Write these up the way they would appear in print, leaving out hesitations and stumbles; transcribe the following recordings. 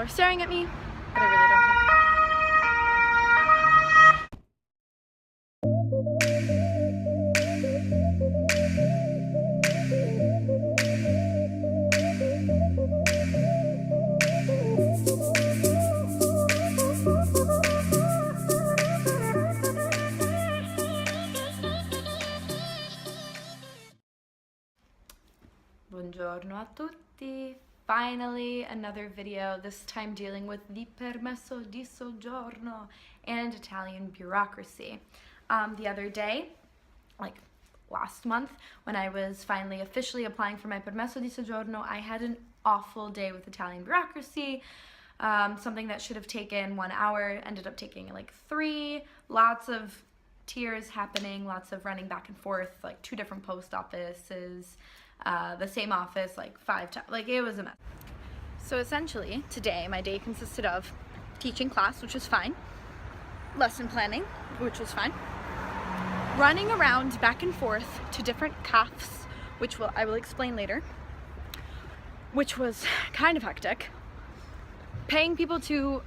People are staring at me, but I really don't care. Buongiorno a tutti. Finally, another video, this time dealing with the Permesso di Soggiorno and Italian bureaucracy. The other day, like last month, when I was finally officially applying for my Permesso di Soggiorno, I had an awful day with Italian bureaucracy. Something that should have taken 1 hour ended up taking like 3. Lots of tears happening, lots of running back and forth, like 2 different post offices. The same office like 5 times, like it was a mess. So essentially today my day consisted of teaching class, which was fine, lesson planning, which was fine, running around back and forth to different CAFs, which I will explain later, which was kind of hectic, paying people to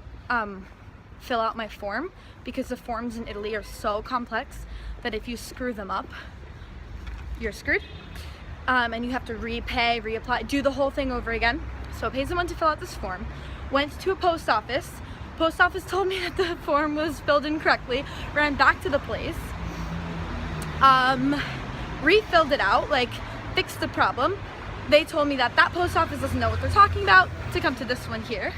fill out my form, because the forms in Italy are so complex that if you screw them up, you're screwed. And you have to repay, reapply, do the whole thing over again. So I paid someone to fill out this form, went to a post office. Post office told me that the form was filled in correctly, ran back to the place, refilled it out, like fixed the problem. They told me that that post office doesn't know what they're talking about, to come to this one here.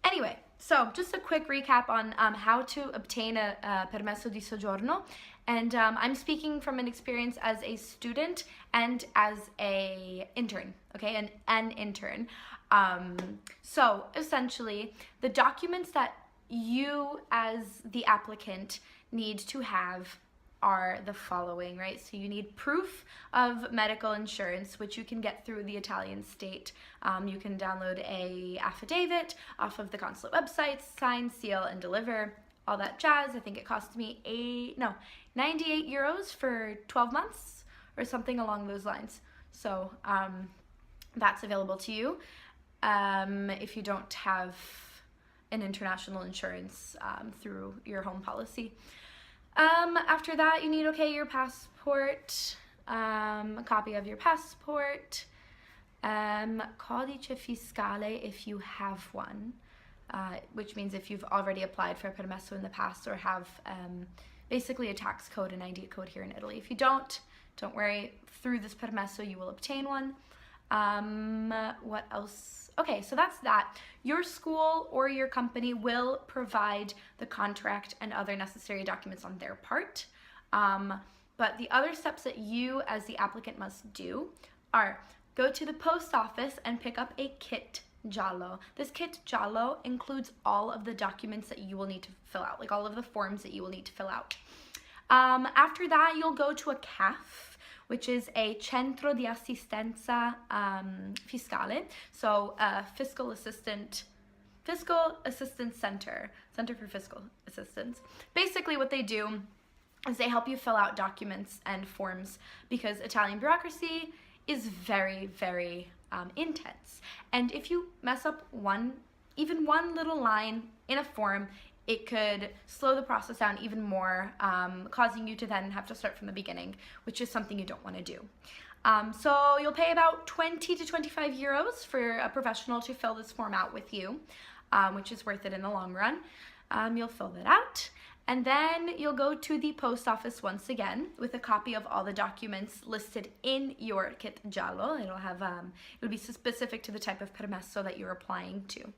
Anyway, so just a quick recap on how to obtain a Permesso di Soggiorno, and I'm speaking from an experience as a student and as a intern, okay, an intern. So essentially, the documents that you as the applicant need to have are the following, right? So you need proof of medical insurance, which you can get through the Italian state. You can download a affidavit off of the consulate website, sign, seal, and deliver, all that jazz. I think it cost me 98 euros for 12 months or something along those lines. So that's available to you if you don't have an international insurance through your home policy. After that, you need, your passport, a copy of your passport, codice fiscale if you have one, which means if you've already applied for a permesso in the past or have basically a tax code, an ID code here in Italy. If you don't worry, through this permesso you will obtain one. What else? Okay, so that's that. Your school or your company will provide the contract and other necessary documents on their part. But the other steps that you as the applicant must do are go to the post office and pick up a kit giallo. This kit giallo includes all of the documents that you will need to fill out, like all of the forms that you will need to fill out. After that, you'll go to a CAF, which is a Centro di Assistenza Fiscale, so Fiscal Assistance Center for Fiscal Assistance. Basically what they do is they help you fill out documents and forms, because Italian bureaucracy is very, very intense. And if you mess up even one little line in a form, it could slow the process down even more, causing you to then have to start from the beginning, which is something you don't want to do. So you'll pay about 20 to 25 euros for a professional to fill this form out with you, which is worth it in the long run. You'll fill that out, and then you'll go to the post office once again with a copy of all the documents listed in your kit giallo. It'll be specific to the type of permesso that you're applying to.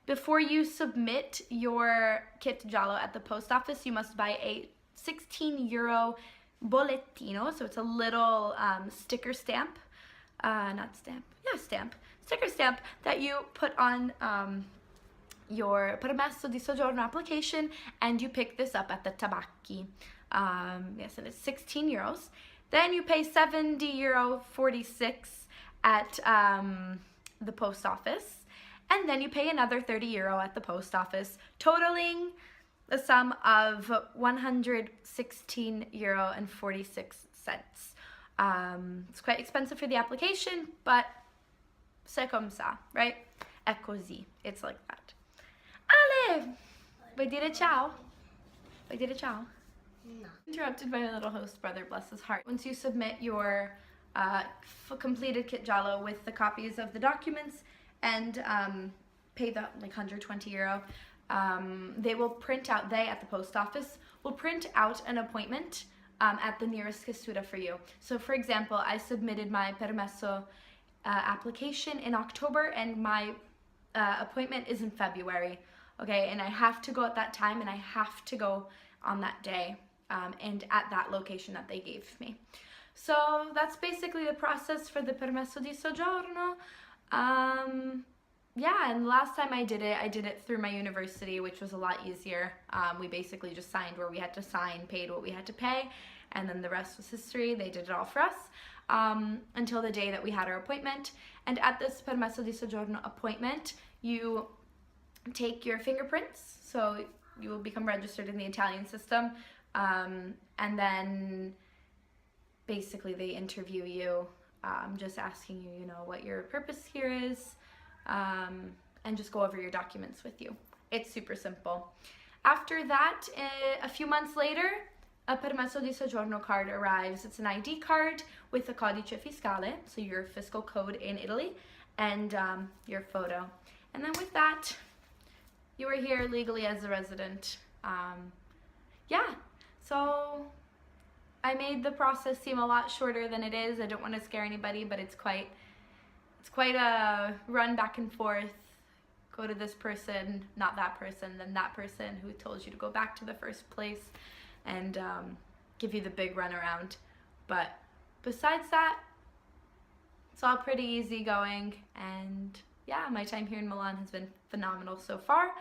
Before you submit your kit giallo at the post office, you must buy a 16 euro bollettino. So it's a little sticker stamp, sticker stamp that you put on your Permesso di Soggiorno application, and you pick this up at the tabacchi. Yes, and it's 16 euros. Then you pay 70 euro 46 at the post office. And then you pay another 30 euro at the post office, totaling the sum of 116 euro and 46 cents. It's quite expensive for the application, but c'est comme ça, right? È così. It's like that. Ale! Vuoi dire ciao? Vuoi dire ciao? No. Interrupted by my little host brother, bless his heart. Once you submit your completed kit giallo with the copies of the documents and pay the like €120, they will print out, at the post office, will print out an appointment at the nearest questura for you. So for example, I submitted my Permesso application in October and my appointment is in February, okay, and I have to go at that time and I have to go on that day and at that location that they gave me. So that's basically the process for the Permesso di Soggiorno. Yeah, and the last time I did it through my university, which was a lot easier. We basically just signed where we had to sign, paid what we had to pay, and then the rest was history. They did it all for us until the day that we had our appointment. And at this Permesso di Soggiorno appointment, you take your fingerprints, so you will become registered in the Italian system, and then basically they interview you, just asking you, what your purpose here is, and just go over your documents with you. It's super simple. After that, a few months later, a Permesso di Soggiorno card arrives. It's an ID card with a codice fiscale, so your fiscal code in Italy, and your photo. And then with that, you are here legally as a resident. Yeah, so I made the process seem a lot shorter than it is. I don't want to scare anybody, but it's quite a run back and forth. Go to this person, not that person, then that person who told you to go back to the first place, and give you the big runaround. But besides that, it's all pretty easy going, and yeah, my time here in Milan has been phenomenal so far.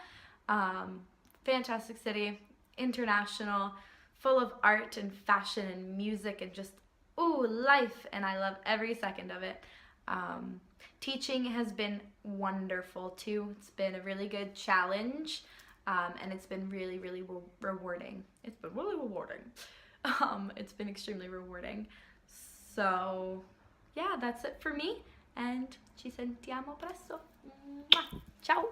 Fantastic city, international, full of art and fashion and music and just, life, and I love every second of it. Teaching has been wonderful too. It's been a really good challenge, and it's been really, really rewarding. It's been really rewarding. It's been extremely rewarding. So yeah, that's it for me, and ci sentiamo presto. Ciao!